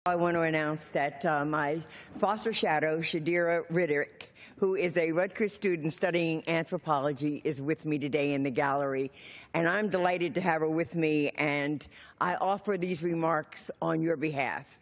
I want to announce that my foster shadow, Shadira Riddick, who is a Rutgers student studying anthropology, is with me today in the gallery. And I'm delighted to have her with me, and I offer these remarks on your behalf.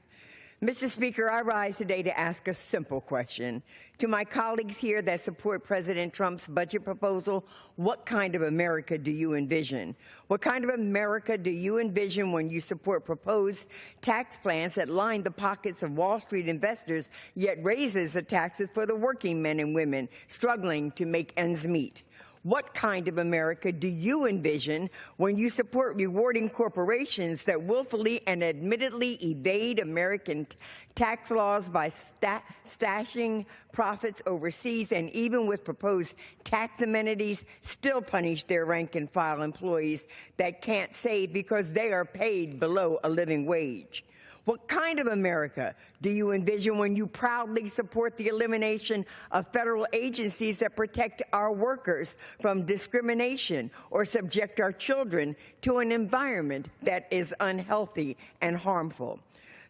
Mr. Speaker, I rise today to ask a simple question. To my colleagues here that support President Trump's budget proposal, what kind of America do you envision? What kind of America do you envision when you support proposed tax plans that line the pockets of Wall Street investors, yet raises the taxes for the working men and women struggling to make ends meet? What kind of America do you envision when you support rewarding corporations that willfully and admittedly evade American tax laws by stashing profits overseas, and even with proposed tax amenities, still punish their rank-and-file employees that can't save because they are paid below a living wage? What kind of America do you envision when you proudly support the elimination of federal agencies that protect our workers from discrimination or subject our children to an environment that is unhealthy and harmful?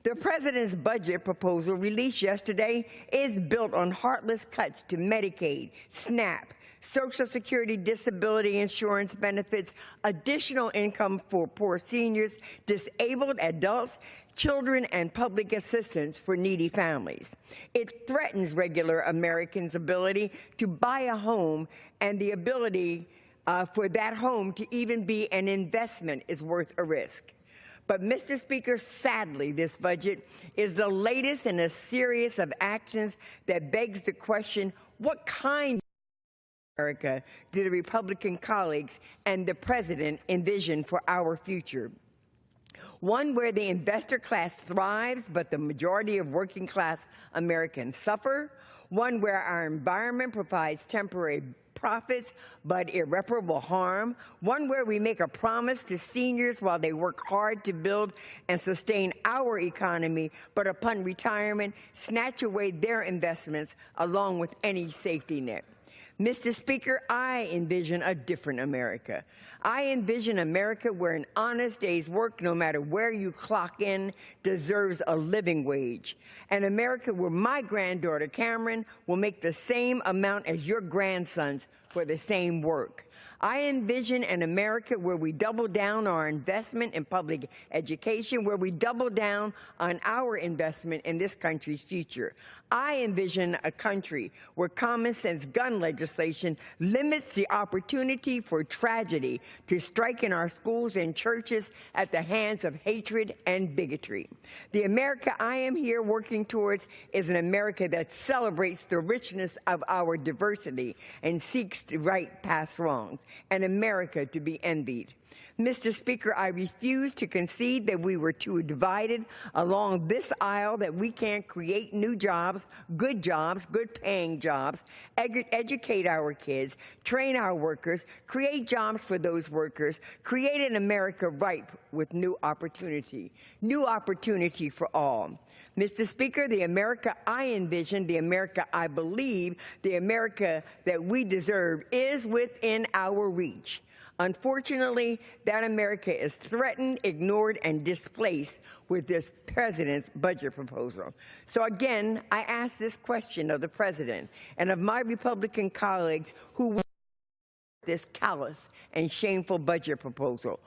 The President's budget proposal released yesterday is built on heartless cuts to Medicaid, SNAP, Social Security disability insurance benefits, additional income for poor seniors, disabled adults, children, and public assistance for needy families. It threatens regular Americans' ability to buy a home, and the ability for that home to even be an investment is worth a risk. But, Mr. Speaker, sadly, this budget is the latest in a series of actions that begs the question, what kind of America do the Republican colleagues and the President envision for our future? One where the investor class thrives, but the majority of working class Americans suffer. One where our environment provides temporary profits, but irreparable harm. One where we make a promise to seniors while they work hard to build and sustain our economy, but upon retirement, snatch away their investments along with any safety net. Mr. Speaker, I envision a different America. I envision America where an honest day's work, no matter where you clock in, deserves a living wage. An America where my granddaughter, Cameron, will make the same amount as your grandsons for the same work. I envision an America where we double down our investment in public education, where we double down on our investment in this country's future. I envision a country where common sense gun legislation limits the opportunity for tragedy to strike in our schools and churches at the hands of hatred and bigotry. The America I am here working towards is an America that celebrates the richness of our diversity and seeks to right past wrongs. An America to be envied. Mr. Speaker, I refuse to concede that we were too divided along this aisle, that we can't create new jobs, good paying jobs, educate our kids, train our workers, create jobs for those workers, create an America ripe with new opportunity for all. Mr. Speaker, the America I envision, the America I believe, the America that we deserve is within our reach. Unfortunately, that America is threatened, ignored, and displaced with this President's budget proposal. So again, I ask this question of the President and of my Republican colleagues who this callous and shameful budget proposal.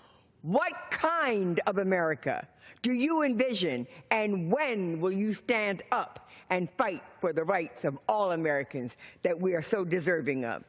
What kind of America do you envision, and when will you stand up and fight for the rights of all Americans that we are so deserving of?